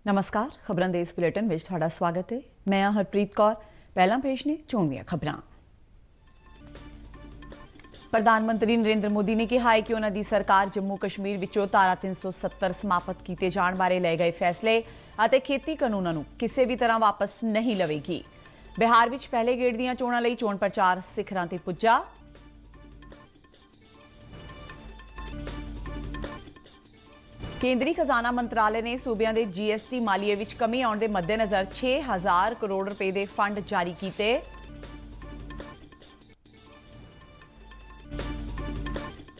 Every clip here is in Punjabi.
नमस्कार, खबरां दे इस बुलेटिन विच तुहाडा स्वागत है। मैं हां हरप्रीत कौर। पहलां पेश ने चोणवीआं खबरां। प्रधानमंत्री नरेंद्र मोदी ने कहा है कि उन्हां दी सरकार जम्मू कश्मीर विचों धारा 370 समाप्त किए जाण बारे लए गए फैसले ਅਤੇ खेती कानूनां नूं किसी भी तरह वापस नहीं लवेगी। बिहार विच पहले गेड़ दीआं चोणां लई चोण प्रचार सिखरां ते पुज्जा। केंद्रीय खजाना मंत्रालय ने सूबियां दे GST मालीए विच कमी आउण दे मद्देनज़र 6000 करोड़ रुपए दे फंड जारी कीते।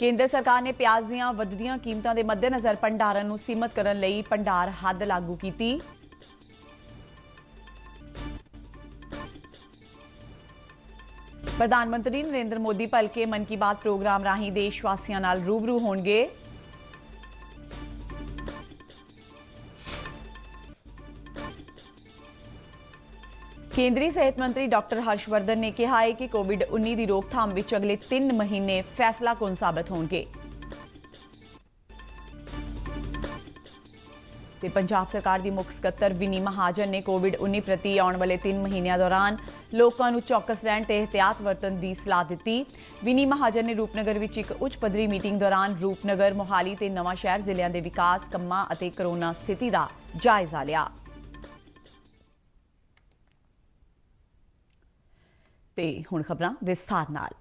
केंद्र सरकार ने प्याज दीआं वधदियां कीमतां दे मद्देनज़र भंडारण नूं सीमित करन लई भंडार हद लागू कीती। प्रधानमंत्री नरेंद्र मोदी भलके मन की बात प्रोग्राम राही देशवासियों नाल रूबरू होणगे। केंद्रीय सेहत मंत्री डॉक्टर हर्षवर्धन ने कहा है कि कोविड-19 की रोकथाम विच अगले 3 महीने फैसलाकुन साबित होंगे। ते पंजाब सरकार की मुख सकत्तर विनी महाजन ने कोविड-19 प्रति आने वाले 3 महीनों दौरान लोगों को चौकस रहने ते एहतियात वरतन की सलाह दी। विनी महाजन ने रूपनगर विच एक उच्च पद्धरी मीटिंग दौरान रूपनगर, मोहाली ते नवांशहर जिलों के विकास कामां अते कोरोना स्थिति का जायजा लिया। ते हुण खबरां विस्तार नाल।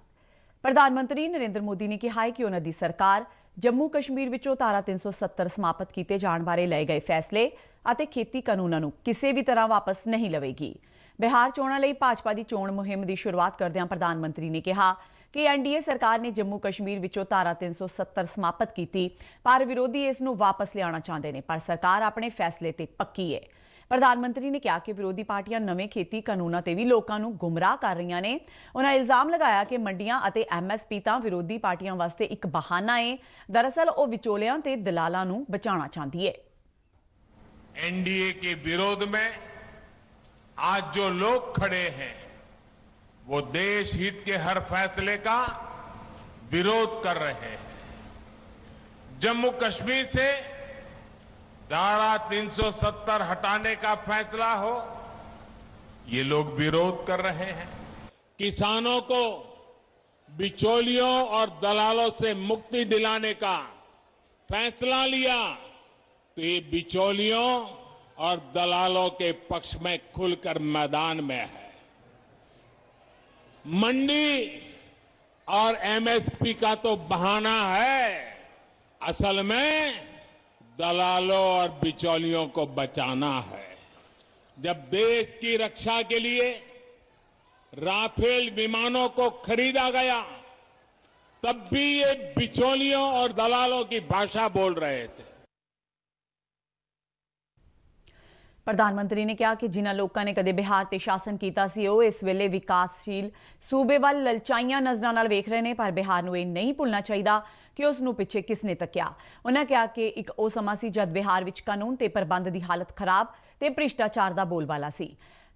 प्रधानमंत्री नरेंद्र मोदी ने कहा है कि उन्हां दी सरकार जम्मू कश्मीर विचों धारा 370 समाप्त किए जाण बारे लए गए फैसले ਅਤੇ खेती कानूनां नूं किसी भी तरह वापस नहीं लवेगी। बिहार चोणां लई भाजपा की चोण मुहिम की शुरुआत करदिआं प्रधानमंत्री ने कहा कि NDA सरकार ने जम्मू कश्मीर विचों धारा 370 समाप्त की, पर विरोधी इस नूं वापस लियाना चाहते हैं, पर सरकार अपने फैसले ते पक्की है। प्रधानमंत्री ने कहा कि विरोधी पार्टियां नवें खेती कानूनों ते भी लोगों को गुमराह कर रही ने। उन्होंने इल्जाम लगाया कि मंडियां अते MSP तां विरोधी पार्टियां वास्ते एक बहाना है, दरअसल वो विचोलियां ते दलालां नूं बचाना चाहती है। NDA के विरोध में आज जो लोग खड़े हैं वो देश हित के हर फैसले का विरोध कर रहे हैं। जम्मू कश्मीर से धारा 370 हटाने का फैसला हो, ये लोग विरोध कर रहे हैं। किसानों को बिचौलियों और दलालों से मुक्ति दिलाने का फैसला लिया तो ये बिचौलियों और दलालों के पक्ष में खुलकर मैदान में है। मंडी और MSP का तो बहाना है, असल में दलालों और बिचौलियों को बचाना है। जब देश की रक्षा के लिए राफेल विमानों को खरीदा गया तब भी ये बिचौलियों और दलालों की भाषा बोल रहे थे। प्रधानमंत्री ने कहा कि जिन्हां लोगों ने कदे बिहार ते शासन कीता सी वो इस वेले विकासशील सूबे वाल ललचाइयां नज़रां नाल वेख रहे हैं, पर बिहार नूं इह नहीं भुलना चाहिए कि उस नूं पिछे किसने तकिया। उन्होंने कहा कि एक वो समा सी जद बिहार विच कानून ते प्रबंध की हालत खराब ते भ्रिष्टाचार का बोलबाला सी।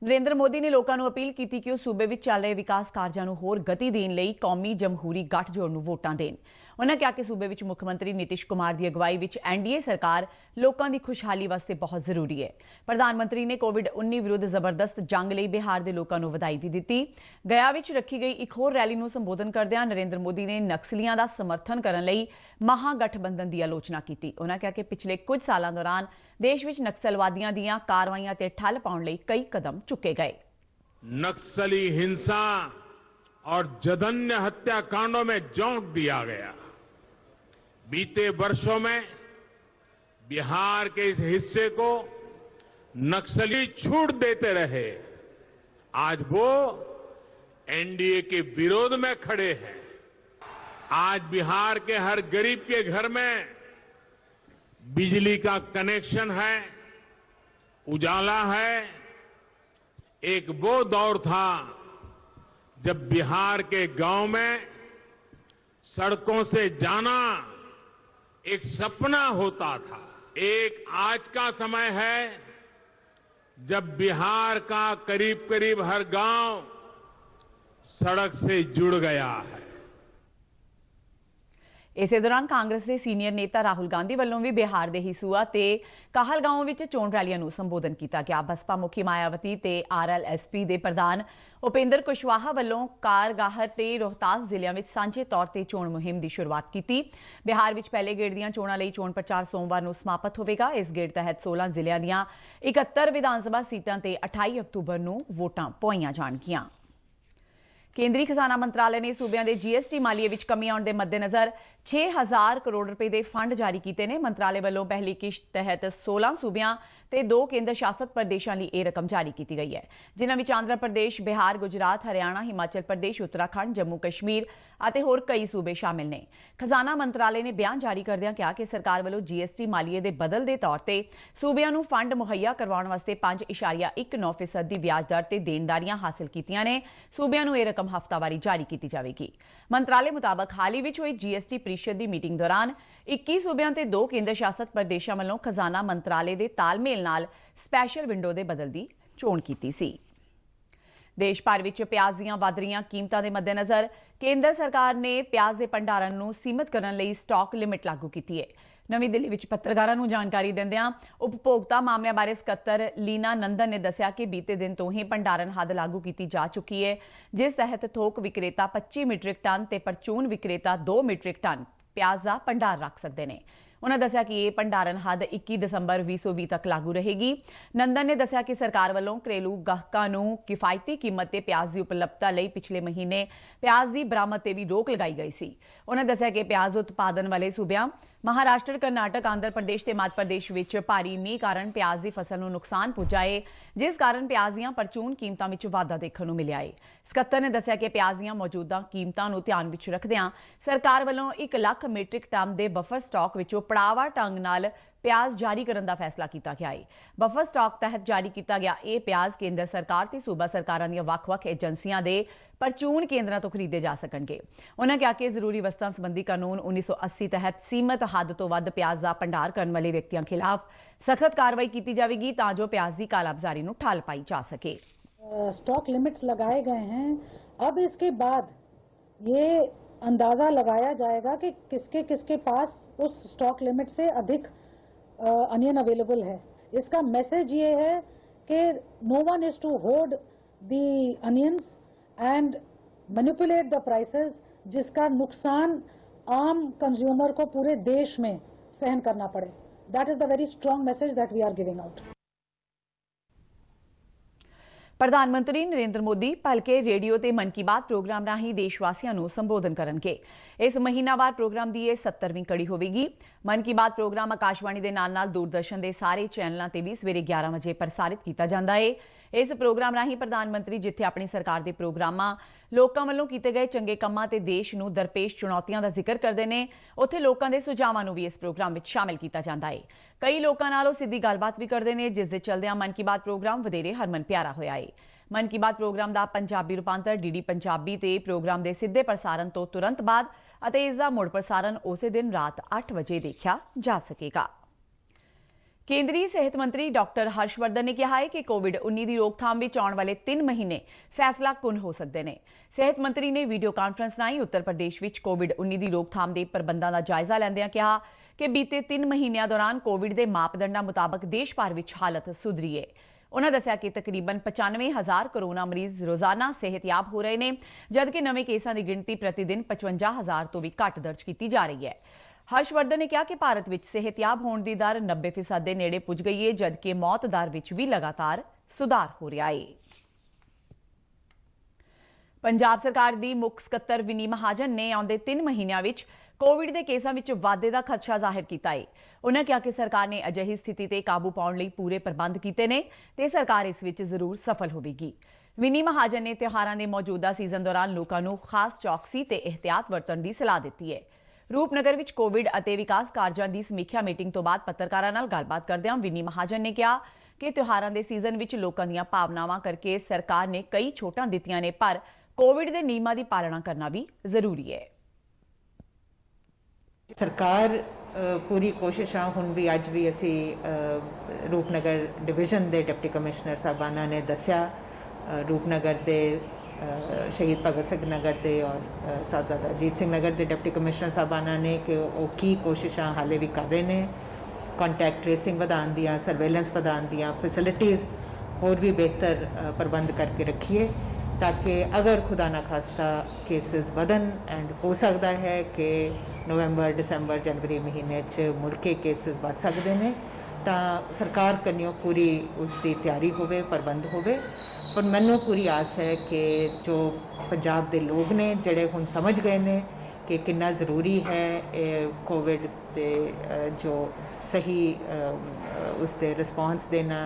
नरेंद्र मोदी ने लोगों को अपील की कि वह सूबे विच चल रहे विकास कार्यों को होर गति देने लई कौमी जमहूरी गठजोड़ नूं वोटां देण। उन्होंने कहा कि सूबे विच मुख्यमंत्री नीतीश कुमार की अगवाई विच NDA सरकार लोगों की खुशहाली वास्ते बहुत जरूरी है। प्रधानमंत्री ने कोविड-19 विरुद्ध जबरदस्त जंग लई बिहार के लोगों को बधाई भी दी। गया विच रखी गई एक होर रैली नूं संबोधन करदिआं नरेंद्र मोदी ने नक्सलियां का समर्थन करने लई महागठबंधन की आलोचना की। उन्होंने कहा कि पिछले कुछ सालों दौरान देश विच नक्सलवादियों दीआं कार्रवाइयां ते ठल पाउण लई कई कदम चुके गए। नक्सली हिंसा और जघन्य हत्याकांडों में झोंक दिया गया। बीते वर्षों में बिहार के इस हिस्से को नक्सली छूट देते रहे, आज वो NDA के विरोध में खड़े हैं। आज बिहार के हर गरीब के घर में बिजली का कनेक्शन है, उजाला है। एक वो दौर था जब बिहार के गांव में सड़कों से जाना एक सपना होता था। एक आज का समय है जब बिहार का करीब करीब हर गांव सड़क से जुड़ गया है। ਇਸੇ ਦੌਰਾਨ ਕਾਂਗਰਸ ਦੇ ਸੀਨੀਅਰ ਨੇਤਾ ਰਾਹੁਲ ਗਾਂਧੀ ਵੱਲੋਂ ਵੀ ਬਿਹਾਰ ਦੇ ਹਿਸੂਆ ਤੇ ਕਾਹਲਗਾਂਵ ਵਿੱਚ ਚੋਣ ਰੈਲੀਆਂ ਨੂੰ ਸੰਬੋਧਨ ਕੀਤਾ ਗਿਆ। ਬਸਪਾ ਮੁਖੀ ਮਾਇਆਵਤੀ ਤੇ RLSP ਦੇ ਪ੍ਰਧਾਨ ਉਪੇਂਦਰ ਕੁਸ਼ਵਾਹਾ ਵੱਲੋਂ ਕਾਰਗਾਹਰ ਤੇ ਰੋਹਤਾਸ ਜ਼ਿਲ੍ਹਿਆਂ ਵਿੱਚ ਸਾਂਝੇ ਤੌਰ ਤੇ ਚੋਣ ਮੁਹਿੰਮ ਦੀ ਸ਼ੁਰੂਆਤ ਕੀਤੀ। ਬਿਹਾਰ ਵਿੱਚ ਪਹਿਲੇ ਗੇੜ ਦੀਆਂ ਚੋਣਾਂ ਲਈ ਚੋਣ ਪ੍ਰਚਾਰ ਸੋਮਵਾਰ ਨੂੰ ਸਮਾਪਤ ਹੋਵੇਗਾ। ਇਸ ਗੇੜ ਤਹਿਤ 16 ਜ਼ਿਲ੍ਹਿਆਂ ਦੀਆਂ 71 ਵਿਧਾਨ ਸਭਾ ਸੀਟਾਂ ਤੇ 28 ਅਕਤੂਬਰ ਨੂੰ ਵੋਟਾਂ ਪਾਈਆਂ ਜਾਣਗੀਆਂ। ਕੇਂਦਰੀ ਖਜ਼ਾਨਾ ਮੰਤਰਾਲੇ ਨੇ ਸੂਬਿਆਂ ਦੇ GST ਮਾਲੀਏ ਵਿੱਚ ਕਮੀ ਆਉਣ ਦੇ ਮੱਦੇਨਜ਼ਰ 6000 ਕਰੋੜ ਰੁਪਏ ਦੇ ਫੰਡ ਜਾਰੀ ਕੀਤੇ ਨੇ। ਮੰਤਰਾਲੇ ਵੱਲੋਂ ਪਹਿਲੀ ਕਿਸ਼ਤ ਤਹਿਤ 16 ਸੂਬਿਆਂ ਤੇ 2 ਕੇਂਦਰ ਸ਼ਾਸਤ ਪ੍ਰਦੇਸ਼ਾਂ ਲਈ ਇਹ ਰਕਮ ਜਾਰੀ ਕੀਤੀ ਗਈ ਹੈ, ਜਿਨ੍ਹਾਂ ਵਿੱਚ ਆਂਧਰਾ ਪ੍ਰਦੇਸ਼, ਬਿਹਾਰ, ਗੁਜਰਾਤ, ਹਰਿਆਣਾ, ਹਿਮਾਚਲ ਪ੍ਰਦੇਸ਼, ਉੱਤਰਾਖੰਡ, ਜੰਮੂ ਕਸ਼ਮੀਰ ਅਤੇ ਹੋਰ ਕਈ ਸੂਬੇ ਸ਼ਾਮਿਲ ਨੇ। ਖਜ਼ਾਨਾ ਮੰਤਰਾਲੇ ਨੇ ਬਿਆਨ ਜਾਰੀ ਕਰਦਿਆਂ ਕਿਹਾ ਕਿ ਸਰਕਾਰ ਵੱਲੋਂ GST ਮਾਲੀਏ ਦੇ ਬਦਲ ਦੇ ਤੌਰ ਤੇ ਸੂਬਿਆਂ ਨੂੰ ਫੰਡ ਮੁਹੱਈਆ ਕਰਵਾਉਣ ਵਾਸਤੇ 5.19% ਦੀ ਵਿਆਜ ਦਰ ਤੇ ਦੇਣਦਾਰੀਆਂ ਹਾਸਲ ਕੀਤੀਆਂ ਨੇ। ਸੂਬਿਆਂ ਨੂੰ ਇਹ ਰਕਮ ਹਫ਼ਤਾਵਾਰੀ ਜਾਰੀ ਕੀਤੀ ਜਾਵੇਗੀ। ਮੰਤਰਾਲੇ ਮੁਤਾਬਕ ਹਾਲ ਹੀ ਵਿੱਚ ਹੋਈ GST ਪ੍ਰੀਸ਼ਦ ਦੀ ਮੀਟਿੰਗ ਦੌਰਾਨ 21 ਸੂਬਿਆਂ ਤੇ 2 ਕੇਂਦਰ ਸ਼ਾਸਤ ਪ੍ਰਦੇਸ਼ਾਂ ਵੱਲੋਂ ਖਜ਼ਾਨਾ ਮੰਤਰਾਲੇ ਦੇ ਤਾਲਮੇਲ ਨਾਲ ਸਪੈਸ਼ਲ ਵਿੰਡੋ ਦੇ ਬਦਲ ਦੀ ਚੋਣ ਕੀਤੀ ਸੀ। ਦੇਸ਼ ਭਰ ਵਿੱਚ ਪਿਆਜ਼ ਦੀਆਂ ਵਧ ਰਹੀਆਂ ਕੀਮਤਾਂ ਦੇ ਮੱਦੇਨਜ਼ਰ ਕੇਂਦਰ ਸਰਕਾਰ ਨੇ ਪਿਆਜ਼ ਦੇ ਭੰਡਾਰਨ ਨੂੰ ਸੀਮਿਤ ਕਰਨ ਲਈ ਸਟਾਕ ਲਿਮਿਟ ਲਾਗੂ ਕੀਤੀ ਹੈ। ਨਵੀਂ ਦਿੱਲੀ ਵਿੱਚ ਪੱਤਰਕਾਰਾਂ ਨੂੰ ਜਾਣਕਾਰੀ ਦਿੰਦਿਆਂ ਉਪਭੋਗਤਾ ਮਾਮਲਿਆਂ ਬਾਰੇ ਸਕੱਤਰ ਲੀਨਾ ਨੰਦਨ ਨੇ ਦੱਸਿਆ ਕਿ ਬੀਤੇ ਦਿਨ ਤੋਂ ਹੀ ਭੰਡਾਰਨ ਹੱਦ ਲਾਗੂ ਕੀਤੀ ਜਾ ਚੁੱਕੀ ਹੈ, ਜਿਸ ਤਹਿਤ ਥੋਕ ਵਿਕਰੇਤਾ 25 ਮੀਟ੍ਰਿਕ ਟਨ ਤੇ ਪਰਚੂਨ ਵਿਕਰੇਤਾ 2 ਮੀਟ੍ਰਿਕ ਟਨ ਪਿਆਜ਼ ਦਾ ਭੰਡਾਰ ਰੱਖ ਸਕਦੇ ਨੇ। ਉਨ੍ਹਾਂ ਦੱਸਿਆ ਕਿ ਇਹ ਭੰਡਾਰਨ ਹੱਦ 21 ਦਸੰਬਰ 2020 ਤੱਕ ਲਾਗੂ ਰਹੇਗੀ। ਨੰਦਨ ਨੇ ਦੱਸਿਆ ਕਿ ਸਰਕਾਰ ਵੱਲੋਂ ਘਰੇਲੂ ਗਾਹਕਾਂ ਨੂੰ ਕਿਫਾਇਤੀ ਕੀਮਤ ਤੇ ਪਿਆਜ਼ ਦੀ ਉਪਲਬਧਤਾ ਲਈ ਪਿਛਲੇ ਮਹੀਨੇ ਪਿਆਜ਼ ਦੀ ਬਰਾਮਦ ਤੇ ਵੀ ਰੋਕ ਲਗਾਈ ਗਈ ਸੀ। ਉਨ੍ਹਾਂ ਦੱਸਿਆ ਕਿ ਪਿਆਜ਼ ਉਤਪਾਦਨ ਵਾਲੇ ਸੂਬਿਆਂ ਮਹਾਰਾਸ਼ਟਰ, ਕਰਨਾਟਕ, ਆਂਧਰ ਪ੍ਰਦੇਸ਼ ਤੇ ਮੱਧ ਪ੍ਰਦੇਸ਼ ਵਿੱਚ ਭਾਰੀ ਮੀਂਹ ਕਾਰਨ ਪਿਆਜ਼ ਦੀ ਫਸਲ ਨੂੰ ਨੁਕਸਾਨ ਪੁੱਜਾ ਏ, ਜਿਸ ਕਾਰਨ ਪਿਆਜ਼ ਦੀਆਂ ਪਰਚੂਨ ਕੀਮਤਾਂ ਵਿੱਚ ਵਾਧਾ ਦੇਖਣ ਨੂੰ ਮਿਲਿਆ ਏ। ਸਕੱਤਰ ਨੇ ਦੱਸਿਆ ਕਿ ਪਿਆਜ਼ ਦੀਆਂ ਮੌਜੂਦਾ ਕੀਮਤਾਂ ਨੂੰ ਧਿਆਨ ਵਿੱਚ ਰੱਖਦਿਆਂ ਸਰਕਾਰ ਵੱਲੋਂ 1 ਲੱਖ ਮੀਟ੍ਰਿਕ ਟਨ ਦੇ ਬਫਰ ਸਟਾਕ ਵਿੱਚੋਂ ਪੜਾਅਵਾਰ ਢੰਗ ਨਾਲ ਪਿਆਜ਼ ਜਾਰੀ ਕਰਨ ਦਾ ਫੈਸਲਾ ਕੀਤਾ ਗਿਆ ਹੈ। ਬਫਰ ਸਟਾਕ ਤਹਿਤ ਜਾਰੀ ਕੀਤਾ ਗਿਆ ਇਹ ਪਿਆਜ਼ ਕੇਂਦਰ ਸਰਕਾਰ ਤੇ ਸੂਬਾ ਸਰਕਾਰਾਂ ਦੀਆਂ ਵੱਖ-ਵੱਖ ਏਜੰਸੀਆਂ ਦੇ ਪਰਚੂਨ ਕੇਂਦਰਾਂ ਤੋਂ ਖਰੀਦੇ ਜਾ ਸਕਣਗੇ। ਉਨ੍ਹਾਂ ਕਿਹਾ ਕਿ ਜ਼ਰੂਰੀ ਵਸਤਾਂ ਸੰਬੰਧੀ ਕਾਨੂੰਨ 1980 ਤਹਿਤ ਸੀਮਤ ਹੱਦ ਤੋਂ ਵੱਧ ਪਿਆਜ਼ ਦਾ ਭੰਡਾਰ ਕਰਨ ਵਾਲੇ ਵਿਅਕਤੀਆਂ ਖਿਲਾਫ ਸਖਤ ਕਾਰਵਾਈ ਕੀਤੀ ਜਾਵੇਗੀ ਤਾਂ ਜੋ प्याज की कालाबाजारी ਨੂੰ ਠੱਲ ਪਾਈ ਜਾ सके। स्टॉक लिमिट्स लगाए गए हैं। अब इसके बाद ये अंदाज़ा लगाया जाएगा कि किसके किसके पास उस स्टॉक लिमिट से अधिक अनियन अवेलेबल है। इसका मैसेज ये है कि no one is to hoard the onions and manipulate the prices, जिसका नुकसान आम कंज्यूमर को पूरे देश में सहन करना पड़े। That is the very strong message that we are giving out. ਪ੍ਰਧਾਨ ਮੰਤਰੀ ਨਰਿੰਦਰ ਮੋਦੀ ਭਲਕੇ ਰੇਡੀਓ ਤੇ ਮਨ ਕੀ ਬਾਤ ਪ੍ਰੋਗਰਾਮ ਰਾਹੀਂ ਦੇਸ਼ ਵਾਸੀਆਂ ਨੂੰ ਸੰਬੋਧਨ ਕਰਨਗੇ। ਇਸ ਮਹੀਨਾਵਾਰ ਪ੍ਰੋਗਰਾਮ ਦੀ ਇਹ 70ਵੀਂ ਕੜੀ ਹੋਵੇਗੀ। ਮਨ ਕੀ ਬਾਤ ਪ੍ਰੋਗਰਾਮ ਆਕਾਸ਼ਵਾਣੀ ਦੇ ਨਾਲ-ਨਾਲ ਦੂਰਦਰਸ਼ਨ ਦੇ ਸਾਰੇ ਚੈਨਲਾਂ ਤੇ ਵੀ ਸਵੇਰੇ 11 ਵਜੇ ਪ੍ਰਸਾਰਿਤ ਕੀਤਾ ਜਾਂਦਾ ਹੈ। ਇਸ ਪ੍ਰੋਗਰਾਮ ਰਾਹੀਂ ਪ੍ਰਧਾਨ ਮੰਤਰੀ ਜਿੱਥੇ ਆਪਣੀ ਸਰਕਾਰ ਦੇ ਪ੍ਰੋਗਰਾਮਾਂ, ਲੋਕਾਂ ਵੱਲੋਂ ਕੀਤੇ ਗਏ ਚੰਗੇ ਕੰਮਾਂ ਤੇ ਦੇਸ਼ ਨੂੰ ਦਰਪੇਸ਼ ਚੁਣੌਤੀਆਂ ਦਾ ਜ਼ਿਕਰ ਕਰਦੇ ਨੇ, ਉੱਥੇ ਲੋਕਾਂ ਦੇ ਸੁਝਾਵਾਂ ਨੂੰ ਵੀ ਇਸ ਪ੍ਰੋਗਰਾਮ ਵਿੱਚ ਸ਼ਾਮਿਲ ਕੀਤਾ ਜਾਂਦਾ ਹੈ। ਕਈ ਲੋਕਾਂ ਨਾਲ ਉਹ ਸਿੱਧੀ ਗੱਲਬਾਤ ਵੀ ਕਰਦੇ ਨੇ, ਜਿਸ ਦੇ ਚਲਦਿਆਂ ਮਨ ਕੀ ਬਾਤ ਪ੍ਰੋਗਰਾਮ ਵਧੇਰੇ ਹਰਮਨ ਪਿਆਰਾ ਹੋਇਆ ਹੈ। ਮਨ ਕੀ ਬਾਤ ਪ੍ਰੋਗਰਾਮ ਦਾ ਪੰਜਾਬੀ ਰੂਪਾਂਤਰ DD ਪੰਜਾਬੀ ਤੇ ਪ੍ਰੋਗਰਾਮ ਦੇ ਸਿੱਧੇ ਪ੍ਰਸਾਰਣ ਤੋਂ ਤੁਰੰਤ ਬਾਅਦ ਅਤੇ ਇਸ ਦਾ ਮੁੜ ਪ੍ਰਸਾਰਣ ਉਸੇ ਦਿਨ ਰਾਤ 8 ਵਜੇ ਦੇਖਿਆ ਜਾ ਸਕੇਗਾ। ਕੇਂਦਰੀ ਸਿਹਤ ਮੰਤਰੀ ਡਾਕਟਰ ਹਰਸ਼ਵਰਧਨ ਨੇ ਕਿਹਾ ਹੈ ਕਿ ਕੋਵਿਡ-19 ਦੀ ਰੋਕਥਾਮ ਵਿੱਚ ਆਉਣ ਵਾਲੇ 3 ਮਹੀਨੇ ਫੈਸਲਾਕੁਨ ਹੋ ਸਕਦੇ ਨੇ। ਸਿਹਤ ਮੰਤਰੀ ਨੇ ਵੀਡੀਓ ਕਾਨਫਰੰਸ ਰਾਹੀਂ ਉੱਤਰ ਪ੍ਰਦੇਸ਼ ਵਿੱਚ ਕੋਵਿਡ-19 ਦੀ ਰੋਕਥਾਮ ਦੇ ਪ੍ਰਬੰਧਾਂ ਦਾ ਜਾਇਜ਼ਾ ਲੈਂਦਿਆਂ ਕਿਹਾ ਕਿ ਬੀਤੇ 3 ਮਹੀਨਿਆਂ ਦੌਰਾਨ ਕੋਵਿਡ ਦੇ ਮਾਪਦੰਡਾਂ ਮੁਤਾਬਕ ਦੇਸ਼ ਭਰ ਵਿੱਚ ਹਾਲਤ ਸੁਧਰੀ ਹੈ। ਉਨ੍ਹਾਂ ਦੱਸਿਆ ਕਿ ਤਕਰੀਬਨ 95,000 ਕੋਰੋਨਾ ਮਰੀਜ਼ ਰੋਜ਼ਾਨਾ ਸਿਹਤਯਾਬ ਹੋ ਰਹੇ ਨੇ, ਜਦਕਿ ਨਵੇਂ ਕੇਸਾਂ ਦੀ ਗਿਣਤੀ ਪ੍ਰਤੀ ਦਿਨ 55,000 ਤੋਂ ਵੀ ਘੱਟ ਦਰਜ ਕੀਤੀ ਜਾ ਰਹੀ ਹੈ। ਹਰਸ਼ਵਰਧਨ ਨੇ ਕਿਹਾ ਕਿ ਭਾਰਤ ਵਿੱਚ ਸਿਹਤਯਾਬ ਹੋਣ ਦੀ ਦਰ 90% ਦੇ ਨੇੜੇ ਪੁੱਜ ਗਈ ਹੈ, ਜਦਕਿ ਮੌਤ ਦਰ ਵਿੱਚ ਵੀ ਲਗਾਤਾਰ ਸੁਧਾਰ ਹੋ ਰਿਹਾ ਹੈ। ਪੰਜਾਬ ਸਰਕਾਰ ਦੀ ਮੁੱਖ ਸਕੱਤਰ ਵਿਨੀ ਮਹਾਜਨ ਨੇ ਆਉਂਦੇ 3 ਮਹੀਨਿਆਂ ਵਿੱਚ ਕੋਵਿਡ ਦੇ ਕੇਸਾਂ ਵਿੱਚ ਵਾਧੇ ਦਾ ਖਦਸ਼ਾ ਜ਼ਾਹਿਰ ਕੀਤਾ ਹੈ। ਉਨ੍ਹਾਂ ਕਿਹਾ ਕਿ ਸਰਕਾਰ ਨੇ ਅਜਿਹੀ ਸਥਿਤੀ ਤੇ ਕਾਬੂ ਪਾਉਣ ਲਈ ਪੂਰੇ ਪ੍ਰਬੰਧ ਕੀਤੇ ਨੇ ਤੇ ਸਰਕਾਰ ਇਸ ਵਿੱਚ ਜ਼ਰੂਰ ਸਫਲ ਹੋਵੇਗੀ। ਵਿਨੀ ਮਹਾਜਨ ਨੇ ਤਿਉਹਾਰਾਂ ਦੇ ਮੌਜੂਦਾ ਸੀਜ਼ਨ ਦੌਰਾਨ ਲੋਕਾਂ ਨੂੰ ਖਾਸ ਚੌਕਸੀ ਤੇ ਇਹਤਿਆਤ ਵਰਤਣ ਦੀ ਸਲਾਹ ਦਿੱਤੀ ਹੈ। ਰੂਪਨਗਰ ਵਿੱਚ ਕੋਵਿਡ ਅਤੇ ਵਿਕਾਸ ਕਾਰਜਾਂ ਦੀ ਸਮੀਖਿਆ ਮੀਟਿੰਗ ਤੋਂ ਬਾਅਦ ਪੱਤਰਕਾਰਾਂ ਨਾਲ ਗੱਲਬਾਤ ਕਰਦਿਆਂ ਵਿਨੀ ਮਹਾਜਨ ਨੇ ਕਿਹਾ ਕਿ ਤਿਉਹਾਰਾਂ ਦੇ ਸੀਜ਼ਨ ਵਿੱਚ ਲੋਕਾਂ ਦੀਆਂ ਭਾਵਨਾਵਾਂ ਕਰਕੇ ਸਰਕਾਰ ਨੇ ਕਈ ਛੋਟਾਂ ਦਿੱਤੀਆਂ ਨੇ, ਪਰ ਕੋਵਿਡ ਦੇ ਨਿਯਮਾਂ ਦੀ ਪਾਲਣਾ ਕਰਨਾ ਵੀ ਜ਼ਰੂਰੀ ਹੈ। ਸਰਕਾਰ ਪੂਰੀ ਕੋਸ਼ਿਸ਼ ਆ ਹੁਣ ਵੀ ਅੱਜ ਵੀ ਅਸੀਂ ਰੂਪਨਗਰ ਡਿਵੀਜ਼ਨ ਦੇ ਡਿਪਟੀ ਕਮਿਸ਼ਨਰ ਸਾਹਿਬਾਨਾਂ ਨੇ ਦੱਸਿਆ ਰੂਪਨਗਰ ਦੇ ਸ਼ਹੀਦ ਭਗਤ ਸਿੰਘ ਨਗਰ ਦੇ ਔਰ ਸਾਹਿਬਜ਼ਾਦਾ ਅਜੀਤ ਸਿੰਘ ਨਗਰ ਦੇ ਡਿਪਟੀ ਕਮਿਸ਼ਨਰ ਸਾਹਿਬਾਨਾਂ ਨੇ ਕਿ ਉਹ ਕੀ ਕੋਸ਼ਿਸ਼ਾਂ ਹਾਲੇ ਵੀ ਕਰ ਰਹੇ ਨੇ ਕੰਟੈਕਟ ਟ੍ਰੇਸਿੰਗ ਵਧਾਉਣ ਦੀਆਂ ਸਰਵੇਲੈਂਸ ਵਧਾਉਣ ਦੀਆਂ ਫੈਸਿਲਿਟੀਜ਼ ਹੋਰ ਵੀ ਬਿਹਤਰ ਪ੍ਰਬੰਧ ਕਰਕੇ ਰੱਖੀਏ ताकि अगर खुदा ना खास्ता केसेस ਵਧਣ एंड हो सकता है कि नवंबर दिसंबर जनवरी महीने च मुड़ के केसेस बढ़ सकते हैं तो सरकार कन्यों पूरी उसकी तैयारी होवे प्रबंध होवे पर मैनू पूरी आस है कि जो पंजाब के लोग ने जड़े हुण समझ गए ने कि कितना ज़रूरी है कोविड के जो सही उसके रिस्पॉन्स देना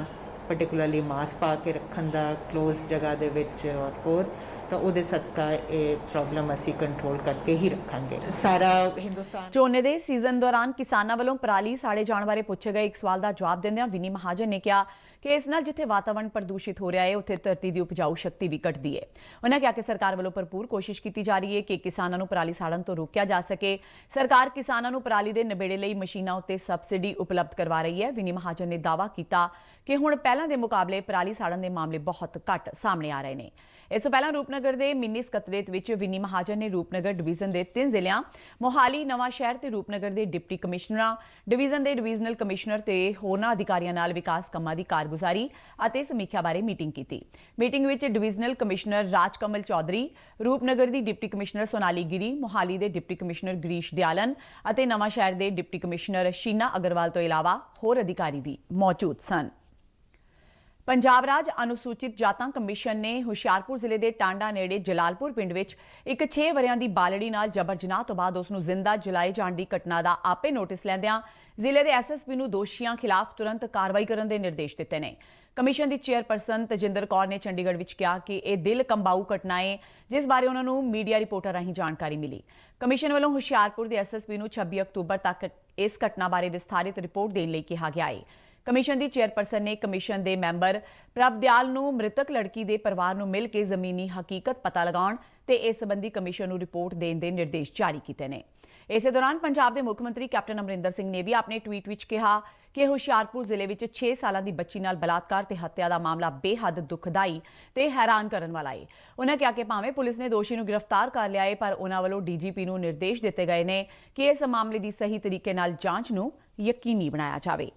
particularly मास्क पा के रखन दा क्लोज जगह दे विच और होर तो ਉਹਦੇ ਸਦਕਾ ਇਹ ਪ੍ਰੋਬਲਮ ਅਸੀਂ ਕੰਟਰੋਲ ਕਰਕੇ ਹੀ ਰੱਖਾਂਗੇ ਸਾਰਾ ਹਿੰਦੁਸਤਾਨ। ਝੋਨੇ ਦੇ ਸੀਜ਼ਨ ਦੌਰਾਨ ਕਿਸਾਨਾਂ ਵੱਲੋਂ ਪਰਾਲੀ ਸਾੜੇ ਜਾਣ ਬਾਰੇ ਪੁੱਛੇ ਗਏ ਇੱਕ ਸਵਾਲ ਦਾ ਜਵਾਬ ਦਿੰਦਿਆਂ ਵਿਨੀ ਮਹਾਜਨ ਨੇ ਕਿਹਾ ਕਿ ਇਸ ਨਾਲ ਜਿੱਥੇ ਵਾਤਾਵਰਣ ਪ੍ਰਦੂਸ਼ਿਤ ਹੋ ਰਿਹਾ ਹੈ ਉੱਥੇ ਧਰਤੀ ਦੀ ਉਪਜਾਊ ਸ਼ਕਤੀ ਵੀ ਘਟਦੀ ਹੈ। ਉਹਨਾਂ ਕਿਹਾ ਕਿ ਸਰਕਾਰ ਵੱਲੋਂ ਭਰਪੂਰ ਕੋਸ਼ਿਸ਼ ਕੀਤੀ ਜਾ ਰਹੀ ਹੈ ਕਿ ਕਿਸਾਨਾਂ ਨੂੰ ਪਰਾਲੀ ਸਾੜਨ ਤੋਂ ਰੋਕਿਆ ਜਾ ਸਕੇ। ਸਰਕਾਰ ਕਿਸਾਨਾਂ ਨੂੰ ਪਰਾਲੀ ਦੇ ਨਿਬੇੜੇ ਲਈ ਮਸ਼ੀਨਾਂ ਉੱਤੇ ਸਬਸਿਡੀ ਉਪਲਬਧ ਕਰਵਾ ਰਹੀ ਹੈ। ਵਿਨੀ ਮਹਾਜਨ ਨੇ ਦਾਅਵਾ ਕੀਤਾ ਕਿ ਹੁਣ ਪਹਿਲਾਂ ਦੇ ਮੁਕਾਬਲੇ ਪਰਾਲੀ ਸਾੜਨ ਦੇ ਮਾਮਲੇ ਬਹੁਤ ਘੱਟ ਸਾਹਮਣੇ ਆ ਰਹੇ ਨੇ। ਇਸ ਤੋਂ ਪਹਿਲਾਂ ਰੂਪਨਗਰ ਦੇ ਮਿੰਨੀ ਸਕੱਤਰੇਤ ਵਿੱਚ ਵਿਨੀ ਮਹਾਜਨ ਨੇ ਰੂਪਨਗਰ ਡਿਵੀਜ਼ਨ ਦੇ 3 ਜ਼ਿਲ੍ਹਿਆਂ ਮੋਹਾਲੀ, ਨਵਾਂ ਸ਼ਹਿਰ ਤੇ ਰੂਪਨਗਰ ਦੇ ਡਿਪਟੀ ਕਮਿਸ਼ਨਰਾਂ, ਡਿਵੀਜ਼ਨ ਦੇ ਡਿਵੀਜ਼ਨਲ ਕਮਿਸ਼ਨਰ ਤੇ ਹੋਰਨਾਂ ਅਧਿਕਾਰੀਆਂ ਨਾਲ ਵਿਕਾਸ ਕੰਮਾਂ ਦੀ ਕਾਰਗੁਜ਼ਾਰੀ ਅਤੇ ਸਮੀਖਿਆ ਬਾਰੇ ਮੀਟਿੰਗ ਕੀਤੀ। ਮੀਟਿੰਗ ਵਿੱਚ ਡਿਵੀਜ਼ਨਲ ਕਮਿਸ਼ਨਰ ਰਾਜਕਮਲ ਚੌਧਰੀ, ਰੂਪਨਗਰ ਦੀ ਡਿਪਟੀ ਕਮਿਸ਼ਨਰ ਸੋਨਾਲੀ ਗਿਰੀ, ਮੋਹਾਲੀ ਦੇ ਡਿਪਟੀ ਕਮਿਸ਼ਨਰ ਗਰੀਸ਼ ਦਿਆਲਨ ਅਤੇ ਨਵਾਂ ਸ਼ਹਿਰ ਦੇ ਡਿਪਟੀ ਕਮਿਸ਼ਨਰ ਸ਼ੀਨਾ ਅਗਰਵਾਲ ਤੋਂ ਇਲਾਵਾ ਹੋਰ ਅਧਿਕਾਰੀ ਵੀ ਮੌਜੂਦ ਸਨ। ਪੰਜਾਬ ਰਾਜ ਅਨੁਸੂਚਿਤ ਜਾਤਾਂ ਕਮਿਸ਼ਨ ਨੇ ਹੁਸ਼ਿਆਰਪੁਰ ਜ਼ਿਲ੍ਹੇ ਦੇ ਟਾਂਡਾ ਨੇੜੇ ਜਲਾਲਪੁਰ ਪਿੰਡ ਵਿੱਚ ਇੱਕ 6 ਵਰ੍ਹਿਆਂ ਦੀ ਬਾਲੜੀ ਨਾਲ ਜਬਰ ਜਨਾਹ ਤੋਂ ਬਾਅਦ ਉਸ ਨੂੰ ਜ਼ਿੰਦਾ ਜਲਾਏ ਜਾਣ ਦੀ ਘਟਨਾ ਦਾ ਆਪੇ ਨੋਟਿਸ ਲੈਂਦਿਆਂ ਜ਼ਿਲ੍ਹੇ ਦੇ ਐਸਐਸਪੀ ਨੂੰ ਦੋਸ਼ੀਆਂ ਖਿਲਾਫ ਤੁਰੰਤ ਕਾਰਵਾਈ ਕਰਨ ਦੇ ਨਿਰਦੇਸ਼ ਦਿੱਤੇ ਨੇ। ਕਮਿਸ਼ਨ ਦੀ ਚੇਅਰਪਰਸਨ ਤਜਿੰਦਰ ਕੌਰ ਨੇ ਚੰਡੀਗੜ੍ਹ ਵਿੱਚ ਕਿਹਾ ਕਿ ਇਹ ਦਿਲ ਕੰਬਾਊ ਘਟਨਾ ਹੈ ਜਿਸ ਬਾਰੇ ਉਹਨਾਂ ਨੂੰ ਮੀਡੀਆ ਰਿਪੋਰਟਾਂ ਰਾਹੀਂ ਜਾਣਕਾਰੀ ਮਿਲੀ। ਕਮਿਸ਼ਨ ਵੱਲੋਂ ਹੁਸ਼ਿਆਰਪੁਰ ਦੇ ਐਸਐਸਪੀ ਨੂੰ 26 ਅਕਤੂਬਰ ਤੱਕ ਇਸ ਘਟਨਾ ਬਾਰੇ ਵਿਸਥਾਰਿਤ ਰਿਪੋਰਟ ਦੇਣ ਲਈ ਕਿਹਾ ਗਿਆ ਹੈ। ਕਮਿਸ਼ਨ ਦੀ ਚੇਅਰਪਰਸਨ ਨੇ ਕਮਿਸ਼ਨ ਦੇ ਮੈਂਬਰ ਪ੍ਰਭ ਦਿਆਲ ਨੂੰ ਮ੍ਰਿਤਕ ਲੜਕੀ ਦੇ ਪਰਿਵਾਰ ਨੂੰ ਮਿਲ ਕੇ ਜ਼ਮੀਨੀ ਹਕੀਕਤ ਪਤਾ ਲਗਾਉਣ ਤੇ ਇਸ ਸੰਬੰਧੀ ਕਮਿਸ਼ਨ ਨੂੰ ਰਿਪੋਰਟ ਦੇਣ ਦੇ ਨਿਰਦੇਸ਼ ਜਾਰੀ ਕੀਤੇ ਨੇ। ਇਸੇ ਦੌਰਾਨ ਪੰਜਾਬ ਦੇ ਮੁੱਖ ਮੰਤਰੀ ਕੈਪਟਨ ਅਮਰਿੰਦਰ ਸਿੰਘ ਨੇ ਵੀ ਆਪਣੇ ਟਵੀਟ ਵਿੱਚ ਕਿਹਾ ਕਿ ਹੁਸ਼ਿਆਰਪੁਰ ਜ਼ਿਲ੍ਹੇ ਵਿੱਚ 6 ਸਾਲਾਂ ਦੀ ਬੱਚੀ ਨਾਲ ਬਲਾਤਕਾਰ ਤੇ ਹੱਤਿਆ ਦਾ ਮਾਮਲਾ ਬੇਹੱਦ ਦੁਖਦਾਈ ਤੇ ਹੈਰਾਨ ਕਰਨ ਵਾਲਾ ਹੈ। ਉਹਨਾਂ ਕਿਹਾ ਕਿ ਭਾਵੇਂ ਪੁਲਿਸ ਨੇ ਦੋਸ਼ੀ ਨੂੰ ਗ੍ਰਿਫਤਾਰ ਕਰ ਲਿਆ ਹੈ ਪਰ ਉਹਨਾਂ ਵੱਲੋਂ ਡੀਜੀਪੀ ਨੂੰ ਨਿਰਦੇਸ਼ ਦਿੱਤੇ ਗਏ ਨੇ ਕਿ ਇਸ ਮਾਮਲੇ ਦੀ ਸਹੀ ਤਰੀਕੇ ਨਾਲ ਜਾਂਚ ਨੂੰ ਯਕੀਨੀ ਬਣਾਇਆ ਜਾਵੇ।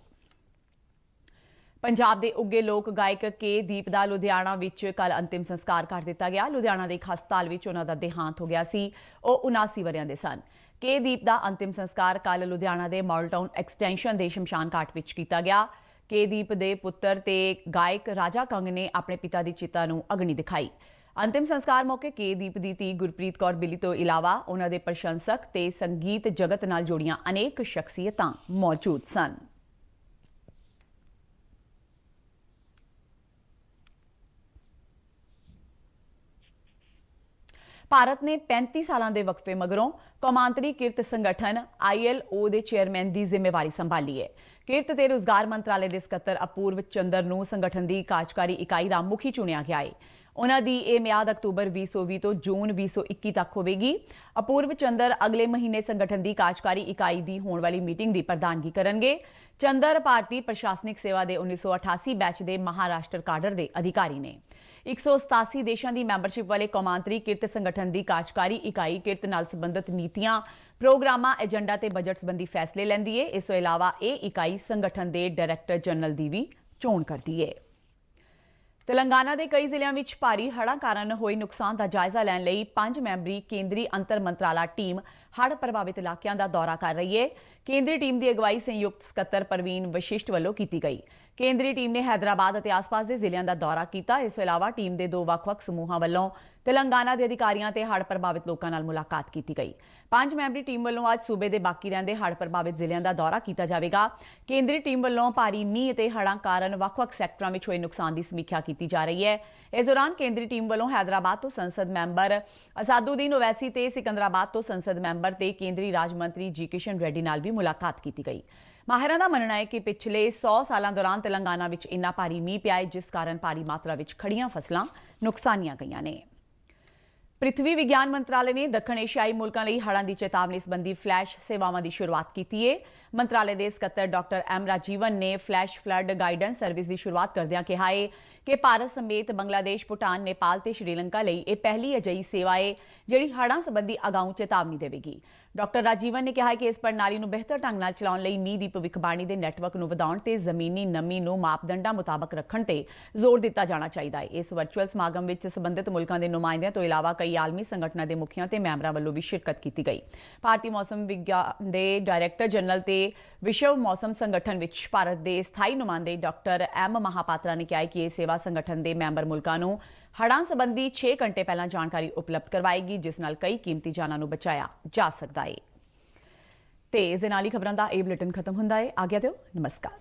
ਪੰਜਾਬ ਦੇ ਉੱਗੇ ਲੋਕ ਗਾਇਕ ਕੇ ਦੀਪ ਦਾ ਲੁਧਿਆਣਾ ਵਿੱਚ ਕੱਲ ਅੰਤਿਮ ਸੰਸਕਾਰ ਕਰ ਦਿੱਤਾ ਗਿਆ। ਲੁਧਿਆਣਾ ਦੇ ਇੱਕ ਹਸਪਤਾਲ ਵਿੱਚ ਉਹਨਾਂ ਦਾ ਦੇਹਾਂਤ ਹੋ ਗਿਆ ਸੀ। ਉਹ 79 ਵਰ੍ਹਿਆਂ ਦੇ ਸਨ। ਕੇ ਦੀਪ ਦਾ ਅੰਤਿਮ ਸੰਸਕਾਰ ਕੱਲ ਲੁਧਿਆਣਾ ਦੇ ਮਾਡਲ ਟਾਊਨ ਐਕਸਟੈਂਸ਼ਨ ਦੇ ਸ਼ਮਸ਼ਾਨ ਘਾਟ ਵਿੱਚ ਕੀਤਾ ਗਿਆ। ਕੇ ਦੀਪ ਦੇ ਪੁੱਤਰ ਤੇ ਗਾਇਕ ਰਾਜਾ ਕੰਗ ਨੇ ਆਪਣੇ ਪਿਤਾ ਦੀ ਚਿਤਾ ਨੂੰ ਅਗਨੀ ਦਿਖਾਈ। ਅੰਤਿਮ ਸੰਸਕਾਰ ਮੌਕੇ ਕੇ ਦੀਪ ਦੀ ਧੀ ਗੁਰਪ੍ਰੀਤ ਕੌਰ ਬਿੱਲੀ ਤੋਂ ਇਲਾਵਾ ਉਹਨਾਂ ਦੇ ਪ੍ਰਸ਼ੰਸਕ ਤੇ ਸੰਗੀਤ ਜਗਤ ਨਾਲ ਜੁੜੀਆਂ ਅਨੇਕ ਸ਼ਖਸੀਅਤਾਂ ਮੌਜੂਦ ਸਨ। ਭਾਰਤ ਨੇ 35 ਸਾਲਾਂ ਦੇ ਵਕਫੇ ਮਗਰੋਂ ਕੌਮਾਂਤਰੀ ਕਿਰਤ ਸੰਗਠਨ ILO ਦੇ ਚੇਅਰਮੈਨ ਦੀ ਜ਼ਿੰਮੇਵਾਰੀ ਸੰਭਾਲੀ ਹੈ। ਕਿਰਤ ਤੇ ਰੁਜ਼ਗਾਰ ਮੰਤਰਾਲੇ ਦੇ ਸਕੱਤਰ ਅਪੂਰਵ ਚੰਦਰ ਨੂੰ ਸੰਗਠਨ ਦੀ ਕਾਰਜਕਾਰੀ ਇਕਾਈ ਦਾ ਮੁਖੀ ਚੁਣਿਆ ਗਿਆ ਹੈ। ਉਹਨਾਂ ਦੀ ਇਹ ਮਿਆਦ ਅਕਤੂਬਰ 2020 ਤੋਂ ਜੂਨ 2021 ਤੱਕ ਹੋਵੇਗੀ। ਅਪੂਰਵ ਚੰਦਰ ਅਗਲੇ ਮਹੀਨੇ ਸੰਗਠਨ ਦੀ ਕਾਰਜਕਾਰੀ ਇਕਾਈ ਦੀ ਹੋਣ ਵਾਲੀ ਮੀਟਿੰਗ ਦੀ ਪ੍ਰਧਾਨਗੀ ਕਰਨਗੇ। ਚੰਦਰ ਭਾਰਤੀ ਪ੍ਰਸ਼ਾਸਨਿਕ ਸੇਵਾ ਦੇ 1988 ਬੈਚ ਦੇ ਮਹਾਰਾਸ਼ਟਰ ਕਾਡਰ ਦੇ ਅਧਿਕਾਰੀ ਨੇ। 187 ਦੇਸ਼ਾਂ ਦੀ ਮੈਂਬਰਸ਼ਿਪ ਵਾਲੇ ਕੌਮਾਂਤਰੀ ਕਿਰਤ ਸੰਗਠਨ ਦੀ ਕਾਰਜਕਾਰੀ ਇਕਾਈ ਕਿਰਤ ਨਾਲ ਸੰਬੰਧਿਤ ਨੀਤੀਆਂ, ਪ੍ਰੋਗਰਾਮਾਂ, ਏਜੰਡਾ ਤੇ ਬਜਟ ਸੰਬੰਧੀ ਫੈਸਲੇ ਲੈਂਦੀ ਹੈ। ਇਸ ਤੋਂ ਇਲਾਵਾ ਇਹ ਇਕਾਈ ਸੰਗਠਨ ਦੇ ਡਾਇਰੈਕਟਰ ਜਨਰਲ ਦੀ ਵੀ ਚੋਣ ਕਰਦੀ ਹੈ। तेलंगाना के कई जिलों में भारी हड़ां कारण होए नुकसान का जायजा लैण लई 5 मैंबरी केंद्रीय अंतर मंत्राला टीम हड़ प्रभावित इलाकों का दौरा कर रही है। केंद्रीय टीम की अगवाई संयुक्त सकत्तर परवीन वशिष्ठ वालों की गई। केंद्रीय टीम ने हैदराबाद और आस-पास के जिलों का दौरा किया। इस तो इलावा टीम के 2 ਵੱਖ-ਵੱਖ समूहों वालों तेलंगाना के अधिकारियों ते हड़ प्रभावित लोगों नाल मुलाकात की गई। 5 मैंबरी टीम वालों आज सूबे के बाकी रहिंदे हड़ प्रभावित जिलों का दौरा किया जाएगा। केंद्रीय टीम वालों भारी मींह ते हड़ां कारण ਵੱਖ-ਵੱਖ सैक्टरां में होए नुकसान की समीक्षा की जा रही है। इस दौरान केंद्रीय टीम वालों हैदराबाद तो संसद मैंबर असादुद्दीन ओवैसी ते सिकंदराबाद तो संसद मैंबर ते केंद्रीय राज मंत्री जी किशन रेड्डी नाल भी मुलाकात की गई। माहिरां दा मनना है कि पिछले 100 सालों दौरान तेलंगाना विच इन्ना भारी मींह पिया है जिस कारण भारी मात्रा विच खड़ियां फसलां नुकसानियां गईयां ने। पृथ्वी विज्ञान मंत्रालय ने दक्षिण एशियाई मुल्कों ਲਈ हड़ां ਦੀ चेतावनी संबंधी फ्लैश सेवावां ਦੀ शुरुआत की है। मंत्रालय के ਸਕੱਤਰ डॉक्टर M राजीवन ने फ्लैश फ्लड गाइडेंस सर्विस की शुरुआत करदिआं कहा है ਕਿ ਭਾਰਤ ਸਮੇਤ ਬੰਗਲਾਦੇਸ਼, ਭੂਟਾਨ, ਨੇਪਾਲ ਤੇ ਸ਼੍ਰੀਲੰਕਾ ਲਈ ਇਹ ਪਹਿਲੀ ਅਜਿਹੀ ਸੇਵਾ ਹੈ ਜਿਹੜੀ ਹੜ੍ਹਾਂ ਸੰਬੰਧੀ ਅਗਾਊਂ ਚੇਤਾਵਨੀ ਦੇਵੇਗੀ। ਡਾਕਟਰ ਰਾਜੀਵਨ ਨੇ ਕਿਹਾ ਕਿ ਇਸ ਪ੍ਰਣਾਲੀ ਨੂੰ ਬਿਹਤਰ ਢੰਗ ਨਾਲ ਚਲਾਉਣ ਲਈ ਮੀਂਹ ਦੀ ਭਵਿੱਖਬਾਣੀ ਦੇ ਨੈਟਵਰਕ ਨੂੰ ਵਧਾਉਣ ਤੇ ਜ਼ਮੀਨੀ ਨਮੀ ਨੂੰ ਮਾਪਦੰਡਾਂ ਮੁਤਾਬਕ ਰੱਖਣ ਤੇ ਜ਼ੋਰ ਦਿੱਤਾ ਜਾਣਾ ਚਾਹੀਦਾ ਹੈ। ਇਸ ਵਰਚੁਅਲ ਸਮਾਗਮ ਵਿੱਚ ਸੰਬੰਧਿਤ ਮੁਲਕਾਂ ਦੇ ਨੁਮਾਇੰਦਿਆਂ ਤੋਂ ਇਲਾਵਾ ਕਈ ਆਲਮੀ ਸੰਗਠਨਾਂ ਦੇ ਮੁਖੀਆਂ ਤੇ ਮੈਂਬਰਾਂ ਵੱਲੋਂ ਵੀ ਸ਼ਿਰਕਤ ਕੀਤੀ ਗਈ। ਭਾਰਤੀ ਮੌਸਮ ਵਿਗਿਆਨ ਦੇ ਡਾਇਰੈਕਟਰ ਜਨਰਲ ਤੇ ਵਿਸ਼ਵ ਮੌਸਮ ਸੰਗਠਨ ਵਿੱਚ ਭਾਰਤ ਦੇ ਸਥਾਈ ਨੁਮਾਇੰਦੇ ਡਾਕਟਰ ਐਮ ਮਹਾਪਾਤਰਾ ਨੇ ਕਿਹਾ ਕਿ ਇਹ ਸੇਵਾ ਸੰਗਠਨ ਦੇ ਮੈਂਬਰ ਮੁਲਕਾਂ ਨੂੰ ਹੜ੍ਹਾਂ ਸੰਬੰਧੀ 6 ਘੰਟੇ ਪਹਿਲਾਂ ਜਾਣਕਾਰੀ ਉਪਲਬਧ ਕਰਵਾਏਗੀ, ਜਿਸ ਨਾਲ ਕਈ ਕੀਮਤੀ ਜਾਨਾਂ ਨੂੰ ਬਚਾਇਆ ਜਾ ਸਕਦਾ ਹੈ। ਤੇ ਇਸ ਦੇ ਨਾਲ ਹੀ ਖਬਰਾਂ ਦਾ ਇਹ ਬੁਲੇਟਿਨ ਖਤਮ ਹੁੰਦਾ ਹੈ। ਆਗਿਆ ਦਿਓ, ਨਮਸਕਾਰ।